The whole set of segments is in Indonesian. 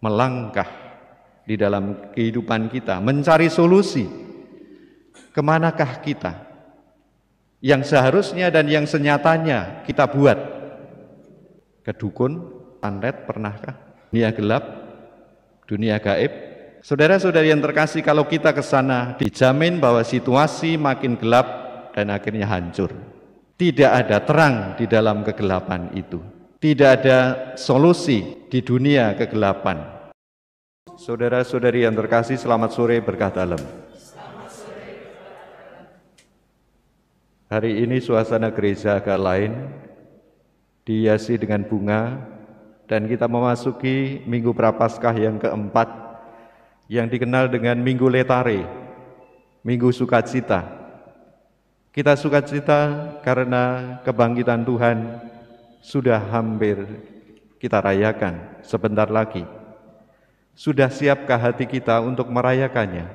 melangkah di dalam kehidupan kita, mencari solusi. Kemanakah kita yang seharusnya dan yang senyatanya kita buat? Ke dukun, santet, pernahkah? Dunia gelap, dunia gaib. Saudara-saudari yang terkasih, kalau kita ke sana dijamin bahwa situasi makin gelap dan akhirnya hancur. Tidak ada terang di dalam kegelapan itu. Tidak ada solusi di dunia kegelapan. Saudara-saudari yang terkasih, selamat sore berkah dalam. Hari ini suasana gereja agak lain, dihiasi dengan bunga, dan kita memasuki Minggu Prapaskah yang keempat, yang dikenal dengan Minggu Letare, Minggu Sukacita. Kita sukacita karena kebangkitan Tuhan sudah hampir kita rayakan sebentar lagi. Sudah siapkah hati kita untuk merayakannya?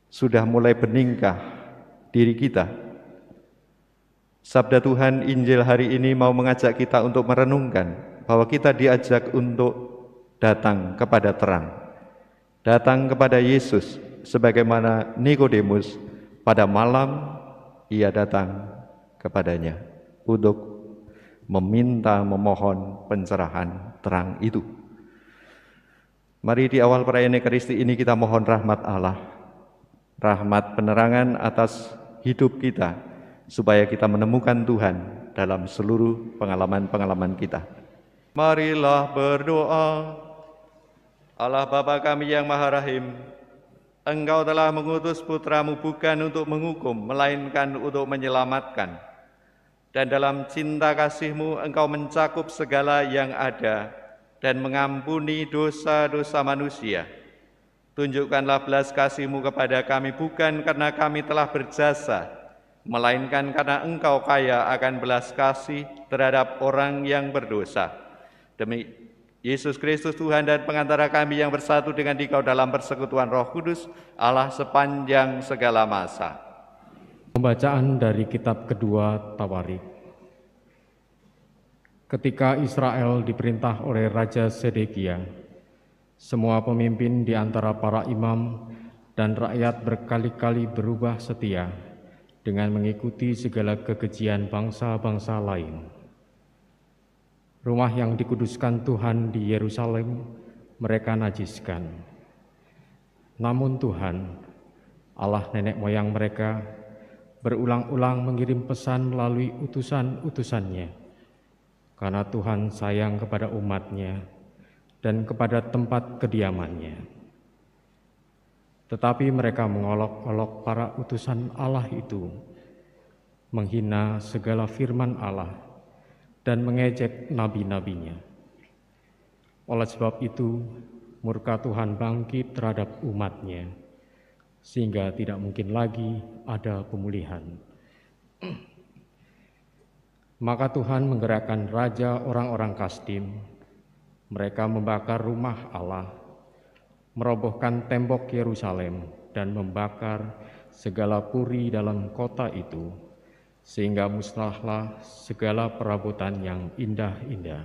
Sudah mulai beningkah diri kita? Sabda Tuhan Injil hari ini mau mengajak kita untuk merenungkan bahwa kita diajak untuk datang kepada terang, datang kepada Yesus, sebagaimana Nikodemus pada malam ia datang kepadanya untuk memohon pencerahan terang itu. Mari di awal perayaan Ekaristi ini kita mohon rahmat Allah, rahmat penerangan atas hidup kita, supaya kita menemukan Tuhan dalam seluruh pengalaman-pengalaman kita. Marilah berdoa. Allah Bapa kami yang Maha Rahim, Engkau telah mengutus putra-Mu bukan untuk menghukum, melainkan untuk menyelamatkan. Dan dalam cinta kasih-Mu Engkau mencakup segala yang ada dan mengampuni dosa-dosa manusia. Tunjukkanlah belas kasih-Mu kepada kami bukan karena kami telah berjasa, melainkan karena Engkau kaya akan belas kasih terhadap orang yang berdosa. Demi Yesus Kristus Tuhan dan pengantara kami yang bersatu dengan Dikau dalam persekutuan Roh Kudus, Allah sepanjang segala masa. Pembacaan dari kitab kedua Tawarik. Ketika Israel diperintah oleh Raja Sedekia, semua pemimpin di antara para imam dan rakyat berkali-kali berubah setia dengan mengikuti segala kekejian bangsa-bangsa lain. Rumah yang dikuduskan Tuhan di Yerusalem mereka najiskan. Namun Tuhan, Allah nenek moyang mereka, berulang-ulang mengirim pesan melalui utusan-utusannya, karena Tuhan sayang kepada umat-Nya dan kepada tempat kediaman-Nya. Tetapi mereka mengolok-olok para utusan Allah itu, menghina segala firman Allah, dan mengejek nabi-nabinya. Oleh sebab itu, murka Tuhan bangkit terhadap umat-Nya, sehingga tidak mungkin lagi ada pemulihan. Maka Tuhan menggerakkan raja orang-orang Kasdim. Mereka membakar rumah Allah, merobohkan tembok Yerusalem, dan membakar segala puri dalam kota itu, sehingga musnahlah segala perabotan yang indah-indah.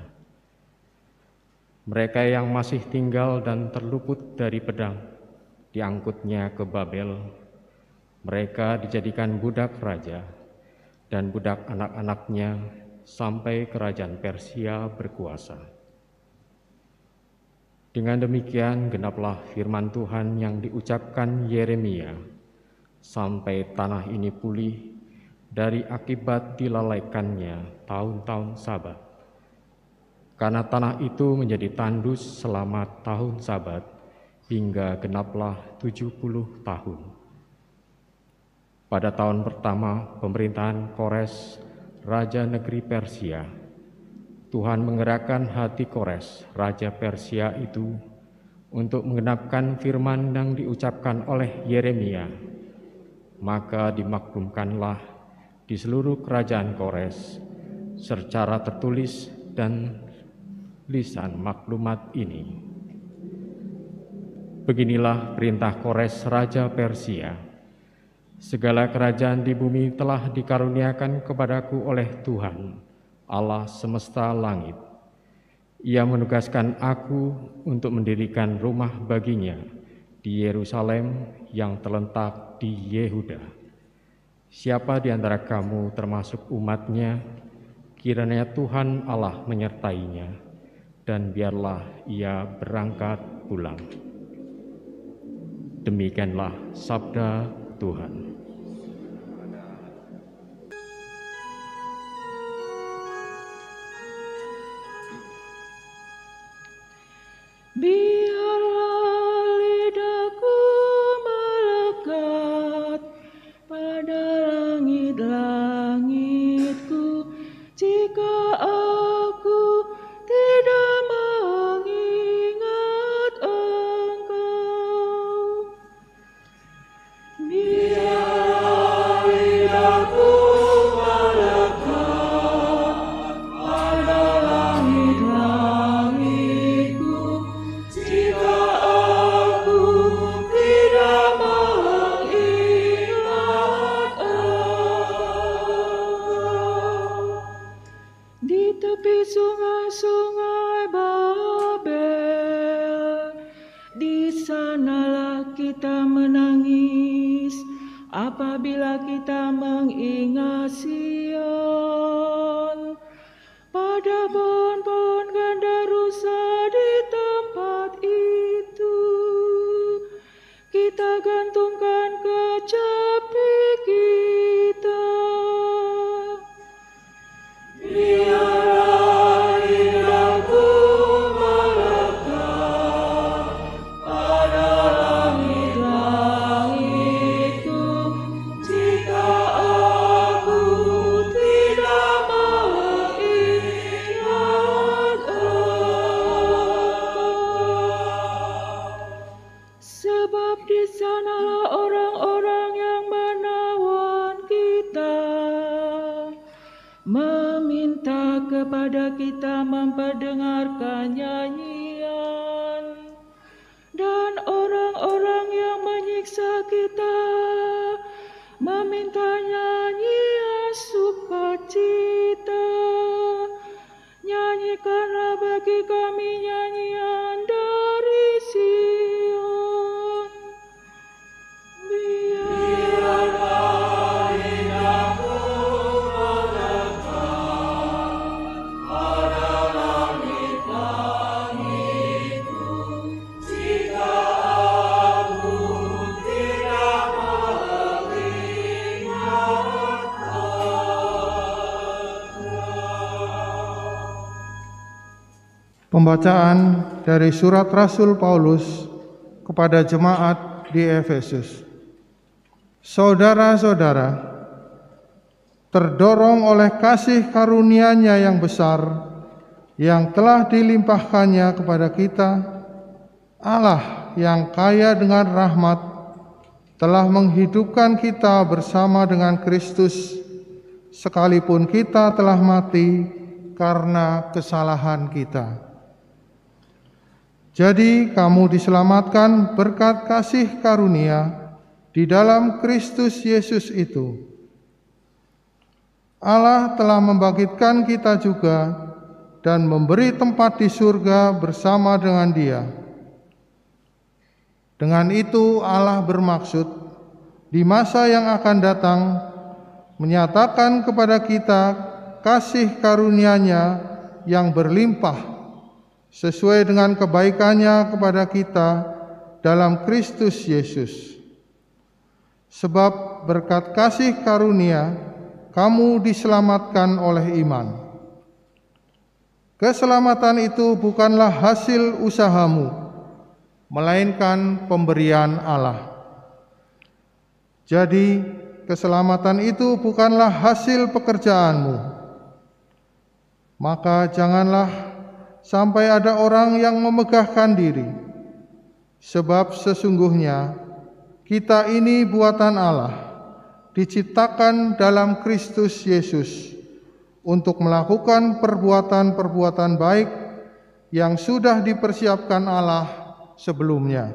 Mereka yang masih tinggal dan terluput dari pedang diangkutnya ke Babel. Mereka dijadikan budak raja dan budak anak-anaknya sampai kerajaan Persia berkuasa. Dengan demikian genaplah firman Tuhan yang diucapkan Yeremia, sampai tanah ini pulih dari akibat dilalaikannya tahun-tahun Sabat. Karena tanah itu menjadi tandus selama tahun Sabat, hingga genaplah 70 tahun. Pada tahun pertama pemerintahan Kores, Raja negeri Persia, Tuhan menggerakkan hati Kores, Raja Persia itu, untuk menggenapkan firman yang diucapkan oleh Yeremia. Maka dimaklumkanlah di seluruh kerajaan Kores secara tertulis dan lisan maklumat ini. Beginilah perintah Kores Raja Persia. Segala kerajaan di bumi telah dikaruniakan kepadaku oleh Tuhan, Allah semesta langit. Ia menugaskan aku untuk mendirikan rumah baginya di Yerusalem yang terletak di Yehuda. Siapa di antara kamu termasuk umat-Nya, kiranya Tuhan Allah menyertainya, dan biarlah ia berangkat pulang. Demikianlah sabda Tuhan. Biarlah lidahku melekat pada langit-langitku, jika aku tidak mengingat Engkau. Biarlah lidahku melekat pada langit-langitku, jika aku tidak mengingat Engkau. Di tepi sungai-sungai Babel, di sanalah kita menangis apabila kita mengingat Sion. Pada pohon-pohon ganda rusa di tempat itu, kita gantungkan kecapi kita. Biarlah lidahku melekat pada langit-langitku, jika aku tidak mengingat Engkau. Sebab di sanalah orang-orang yang menawan kita, meminta kepada kita memperdengarkan nyanyian, dan orang-orang yang menyiksa kita meminta nyanyian sukacita. Nyanyikanlah bagi kami nyanyian dari Sion. Biarlah lidahku Pembacaan dari surat Rasul Paulus kepada jemaat di Efesus. Saudara-saudara, terdorong oleh kasih karunia-Nya yang besar yang telah dilimpahkannya kepada kita, Allah yang kaya dengan rahmat telah menghidupkan kita bersama dengan Kristus, sekalipun kita telah mati karena kesalahan kita. Jadi kamu diselamatkan berkat kasih karunia di dalam Kristus Yesus itu. Allah telah membangkitkan kita juga dan memberi tempat di surga bersama dengan Dia. Dengan itu Allah bermaksud di masa yang akan datang menyatakan kepada kita kasih karunia-Nya yang berlimpah sesuai dengan kebaikan-Nya kepada kita dalam Kristus Yesus. Sebab berkat kasih karunia kamu diselamatkan oleh iman. Keselamatan itu bukanlah hasil usahamu, melainkan pemberian Allah. Jadi keselamatan itu bukanlah hasil pekerjaanmu. Maka janganlah sampai ada orang yang memegahkan diri, sebab sesungguhnya kita ini buatan Allah, diciptakan dalam Kristus Yesus untuk melakukan perbuatan-perbuatan baik yang sudah dipersiapkan Allah sebelumnya.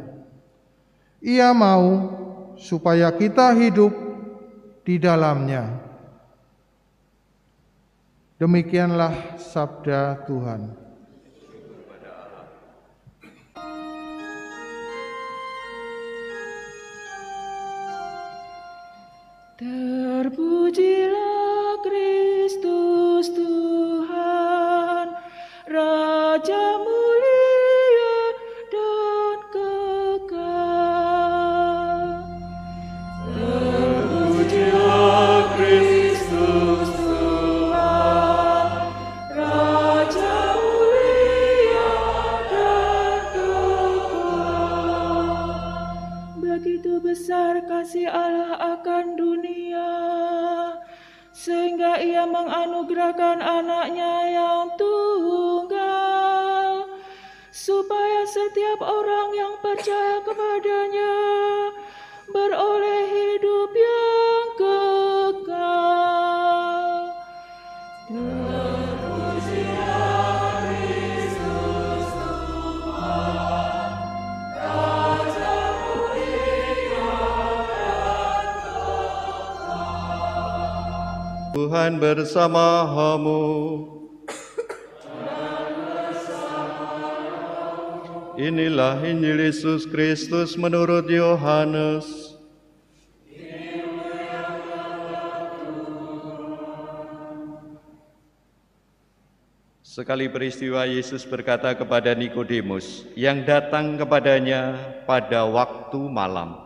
Ia mau supaya kita hidup di dalamnya. Demikianlah sabda Tuhan. Terpujilah Kristus Tuhan, Raja mulia dan kekal. Terpujilah Kristus Tuhan, Raja mulia dan kekal. Begitu besar kasih Allah akan dunia, sehingga Ia menganugerahkan anaknya yang tunggal, supaya setiap orang yang percaya kepadanya beroleh hidup yang kekal. Terpujilah Kristus Tuhan, Raja mulia dan kekal. Tuhan bersamamu. Inilah Injil Yesus Kristus menurut Yohanes. Sekali peristiwa Yesus berkata kepada Nikodemus yang datang kepadanya pada waktu malam,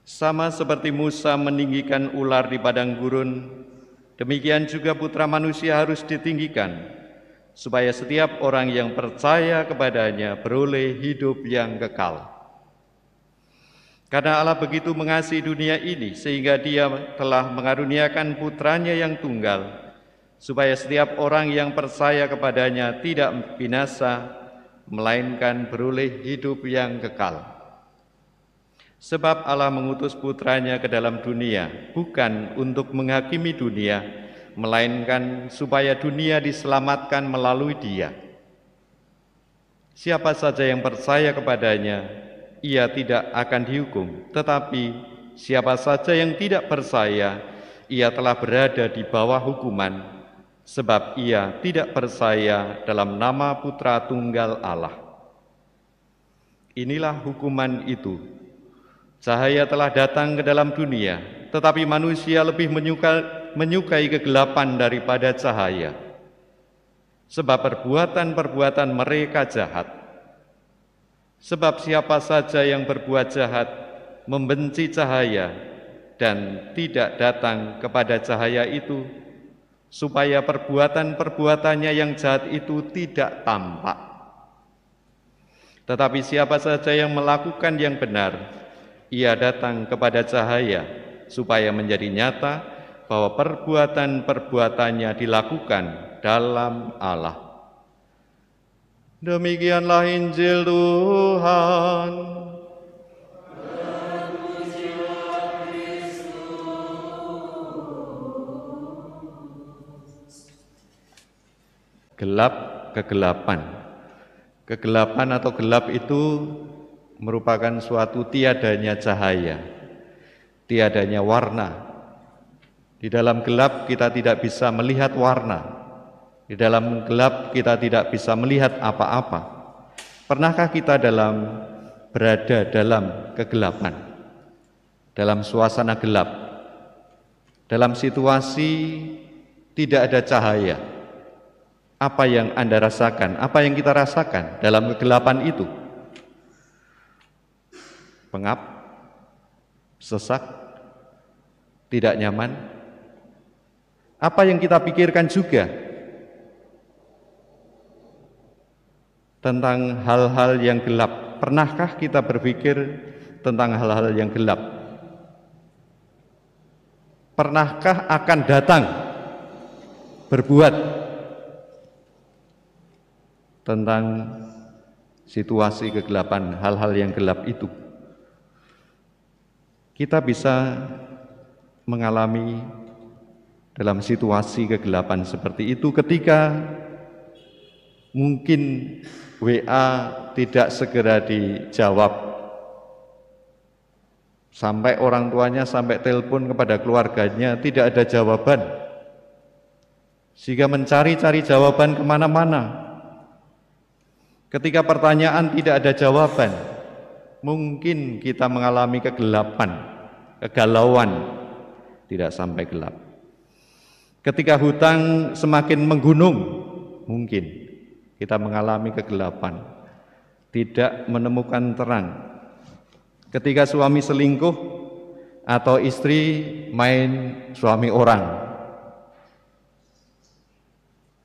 "Sama seperti Musa meninggikan ular di padang gurun, demikian juga Putra Manusia harus ditinggikan, supaya setiap orang yang percaya kepadanya beroleh hidup yang kekal. Karena Allah begitu mengasihi dunia ini, sehingga Dia telah mengaruniakan Putranya yang tunggal, supaya setiap orang yang percaya kepadanya tidak binasa, melainkan beroleh hidup yang kekal. Sebab Allah mengutus Putranya ke dalam dunia, bukan untuk menghakimi dunia, melainkan supaya dunia diselamatkan melalui Dia. Siapa saja yang percaya kepadanya, ia tidak akan dihukum, tetapi siapa saja yang tidak percaya, ia telah berada di bawah hukuman, sebab ia tidak percaya dalam nama Putra Tunggal Allah. Inilah hukuman itu. Cahaya telah datang ke dalam dunia, tetapi manusia lebih menyukai kegelapan daripada cahaya, sebab perbuatan-perbuatan mereka jahat. Sebab siapa saja yang berbuat jahat membenci cahaya dan tidak datang kepada cahaya itu, supaya perbuatan-perbuatannya yang jahat itu tidak tampak. Tetapi siapa saja yang melakukan yang benar, ia datang kepada cahaya, supaya menjadi nyata bahwa perbuatan-perbuatannya dilakukan dalam Allah. Demikianlah Injil Tuhan. Gelap, kegelapan. Kegelapan atau gelap itu merupakan suatu tiadanya cahaya, tiadanya warna. Di dalam gelap kita tidak bisa melihat warna. Di dalam gelap kita tidak bisa melihat apa-apa. Pernahkah kita berada dalam kegelapan, dalam suasana gelap, dalam situasi tidak ada cahaya? Apa yang Anda rasakan? Apa yang kita rasakan dalam kegelapan itu? Pengap, sesak, tidak nyaman. Apa yang kita pikirkan juga tentang hal-hal yang gelap? Pernahkah kita berpikir tentang hal-hal yang gelap? Pernahkah akan datang berbuat tentang situasi kegelapan, hal-hal yang gelap itu? Kita bisa mengalami dalam situasi kegelapan seperti itu ketika mungkin WA tidak segera dijawab, sampai orang tuanya sampai telepon kepada keluarganya tidak ada jawaban, sehingga mencari-cari jawaban kemana-mana. Ketika pertanyaan tidak ada jawaban, mungkin kita mengalami kegelapan, kegalauan tidak sampai gelap. Ketika hutang semakin menggunung, mungkin kita mengalami kegelapan, tidak menemukan terang. Ketika suami selingkuh atau istri main suami orang,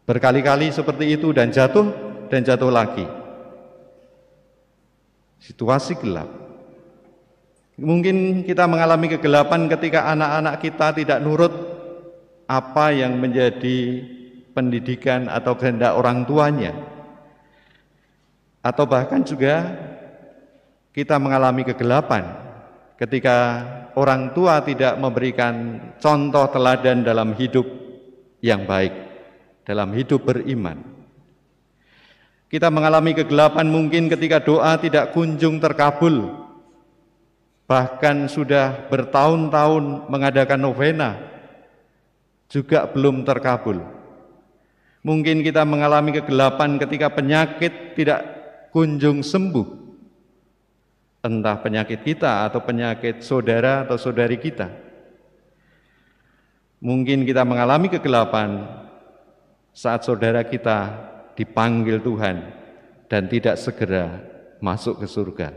berkali-kali seperti itu dan jatuh lagi. Situasi gelap. Mungkin kita mengalami kegelapan ketika anak-anak kita tidak nurut apa yang menjadi pendidikan atau kehendak orang tuanya. Atau bahkan juga kita mengalami kegelapan ketika orang tua tidak memberikan contoh teladan dalam hidup yang baik, dalam hidup beriman. Kita mengalami kegelapan mungkin ketika doa tidak kunjung terkabul, bahkan sudah bertahun-tahun mengadakan novena, juga belum terkabul. Mungkin kita mengalami kegelapan ketika penyakit tidak kunjung sembuh, entah penyakit kita atau penyakit saudara atau saudari kita. Mungkin kita mengalami kegelapan saat saudara kita dipanggil Tuhan dan tidak segera masuk ke surga.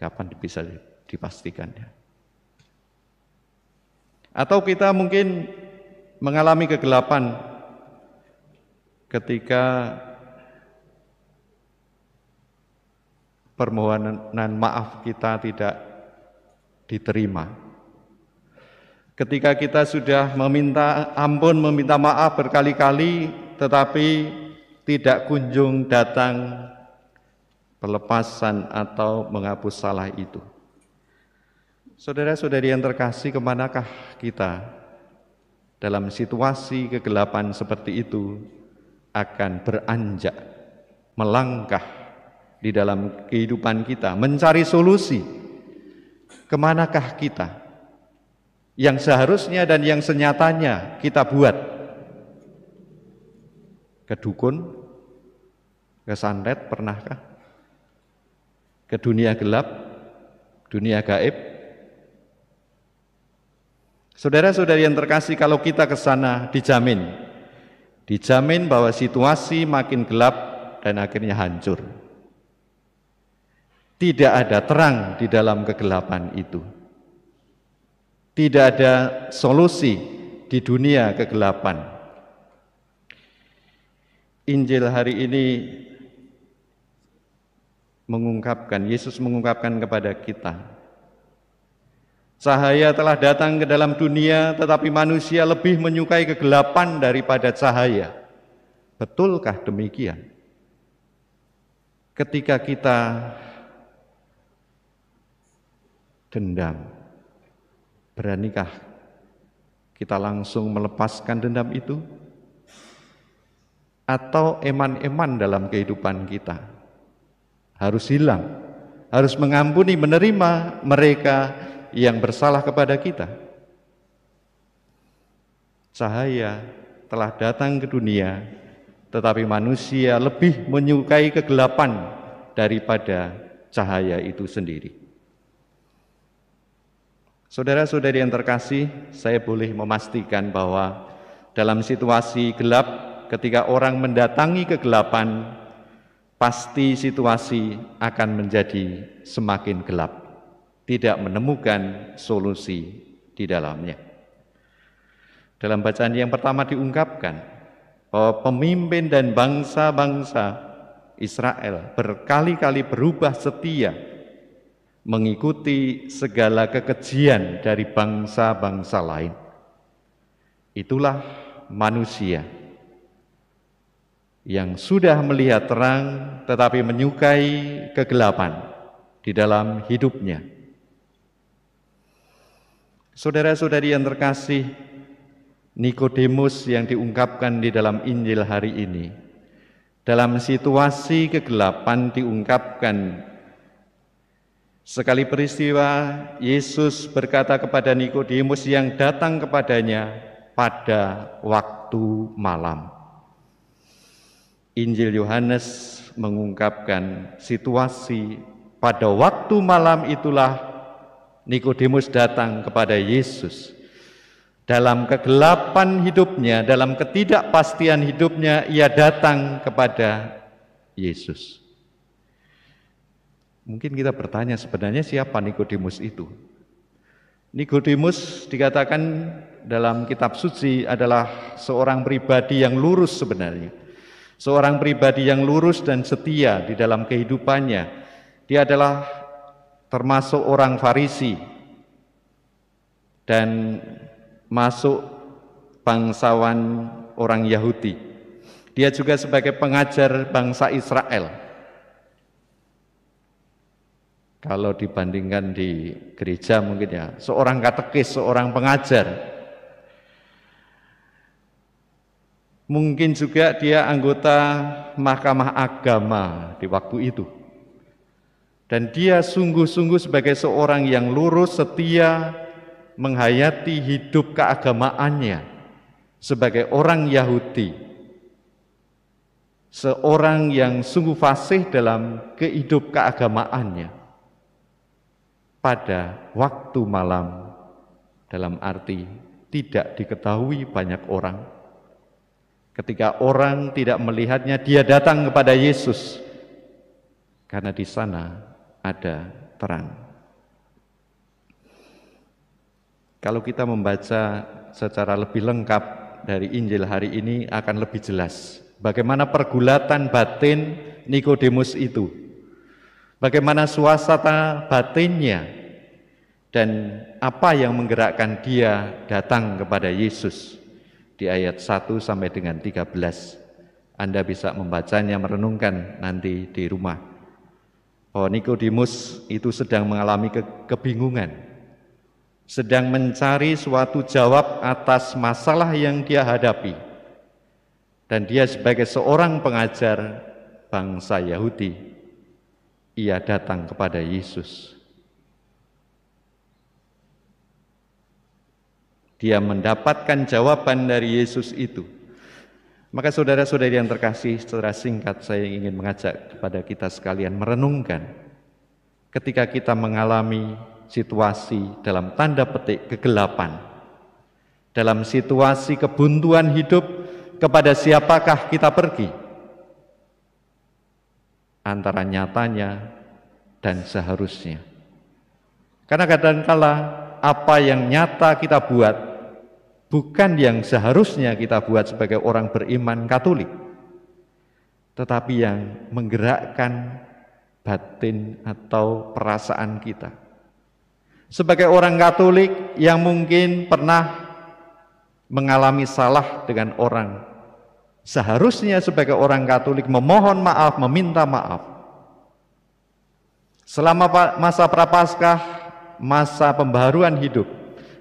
Kapan bisa dipastikannya? Atau kita mungkin mengalami kegelapan ketika permohonan maaf kita tidak diterima. Ketika kita sudah meminta ampun, meminta maaf berkali-kali, tetapi tidak kunjung datang pelepasan atau menghapus salah itu. Saudara-saudari yang terkasih, kemanakah kita dalam situasi kegelapan seperti itu akan beranjak, melangkah di dalam kehidupan kita, mencari solusi? Kemanakah kita yang seharusnya dan yang senyatanya kita buat? Ke dukun, ke santet, pernahkah? Ke dunia gelap, dunia gaib? Saudara-saudari yang terkasih, kalau kita ke sana dijamin bahwa situasi makin gelap dan akhirnya hancur. Tidak ada terang di dalam kegelapan itu. Tidak ada solusi di dunia kegelapan. Injil hari ini Yesus mengungkapkan kepada kita, cahaya telah datang ke dalam dunia, tetapi manusia lebih menyukai kegelapan daripada cahaya. Betulkah demikian? Ketika kita dendam, beranikah kita langsung melepaskan dendam itu? Atau eman-eman dalam kehidupan kita harus hilang, harus mengampuni, menerima mereka yang bersalah kepada kita? Cahaya telah datang ke dunia, tetapi manusia lebih menyukai kegelapan daripada cahaya itu sendiri. Saudara-saudari yang terkasih, saya boleh memastikan bahwa dalam situasi gelap, ketika orang mendatangi kegelapan, pasti situasi akan menjadi semakin gelap, tidak menemukan solusi di dalamnya. Dalam bacaan yang pertama diungkapkan bahwa pemimpin dan bangsa-bangsa Israel berkali-kali berubah setia mengikuti segala kekejian dari bangsa-bangsa lain. Itulah manusia yang sudah melihat terang tetapi menyukai kegelapan di dalam hidupnya. Saudara-saudari yang terkasih, Nikodemus yang diungkapkan di dalam Injil hari ini, dalam situasi kegelapan diungkapkan. Sekali peristiwa, Yesus berkata kepada Nikodemus yang datang kepadanya pada waktu malam. Injil Yohanes mengungkapkan situasi pada waktu malam itulah Nikodemus datang kepada Yesus. Dalam kegelapan hidupnya, dalam ketidakpastian hidupnya, ia datang kepada Yesus. Mungkin kita bertanya, sebenarnya siapa Nikodemus itu? Nikodemus dikatakan dalam kitab suci adalah seorang pribadi yang lurus sebenarnya. Seorang pribadi yang lurus dan setia di dalam kehidupannya. Dia adalah termasuk orang Farisi dan masuk bangsawan orang Yahudi. Dia juga sebagai pengajar bangsa Israel. Kalau dibandingkan di gereja mungkin ya, seorang katekis, seorang pengajar. Mungkin juga dia anggota Mahkamah Agama di waktu itu. Dan dia sungguh-sungguh sebagai seorang yang lurus, setia, menghayati hidup keagamaannya sebagai orang Yahudi. Seorang yang sungguh fasih dalam kehidup keagamaannya. Pada waktu malam, dalam arti tidak diketahui banyak orang. Ketika orang tidak melihatnya, dia datang kepada Yesus. Karena di sana ada terang. Kalau kita membaca secara lebih lengkap dari Injil hari ini akan lebih jelas. Bagaimana pergulatan batin Nikodemus itu. Bagaimana suasana batinnya dan apa yang menggerakkan dia datang kepada Yesus di ayat 1 sampai dengan 13. Anda bisa membacanya, merenungkan nanti di rumah. Oh, Nikodemus itu sedang mengalami kebingungan, sedang mencari suatu jawab atas masalah yang dia hadapi. Dan dia sebagai seorang pengajar bangsa Yahudi, ia datang kepada Yesus. Dia mendapatkan jawaban dari Yesus itu. Maka saudara-saudari yang terkasih, secara singkat saya ingin mengajak kepada kita sekalian merenungkan ketika kita mengalami situasi dalam tanda petik kegelapan, dalam situasi kebuntuan hidup, kepada siapakah kita pergi? Antara nyatanya dan seharusnya. Karena kadangkala apa yang nyata kita buat bukan yang seharusnya kita buat sebagai orang beriman Katolik, tetapi yang menggerakkan batin atau perasaan kita. Sebagai orang Katolik yang mungkin pernah mengalami salah dengan orang, seharusnya sebagai orang Katolik memohon maaf, meminta maaf. Selama masa Prapaskah, masa pembaharuan hidup,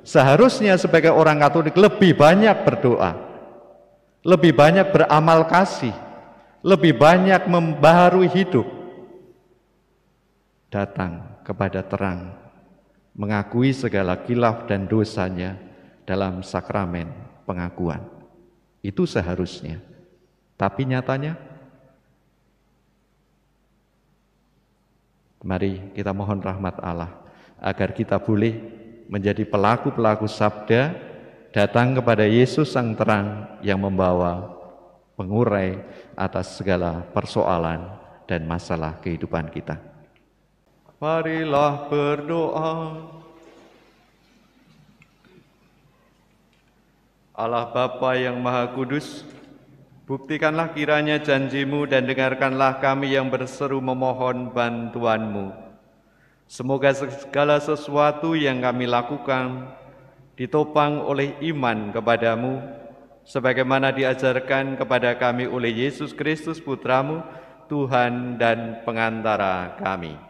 seharusnya sebagai orang Katolik lebih banyak berdoa, lebih banyak beramal kasih, lebih banyak membaharui hidup, datang kepada terang, mengakui segala khilaf dan dosanya dalam sakramen pengakuan. Itu seharusnya. Tapi nyatanya, mari kita mohon rahmat Allah agar kita boleh menjadi pelaku-pelaku sabda, datang kepada Yesus Sang Terang yang membawa pengurai atas segala persoalan dan masalah kehidupan kita. Marilah berdoa. Allah Bapa yang Maha Kudus, buktikanlah kiranya janji-Mu dan dengarkanlah kami yang berseru memohon bantuan-Mu. Semoga segala sesuatu yang kami lakukan ditopang oleh iman kepadamu, sebagaimana diajarkan kepada kami oleh Yesus Kristus Putra-Mu, Tuhan dan pengantara kami.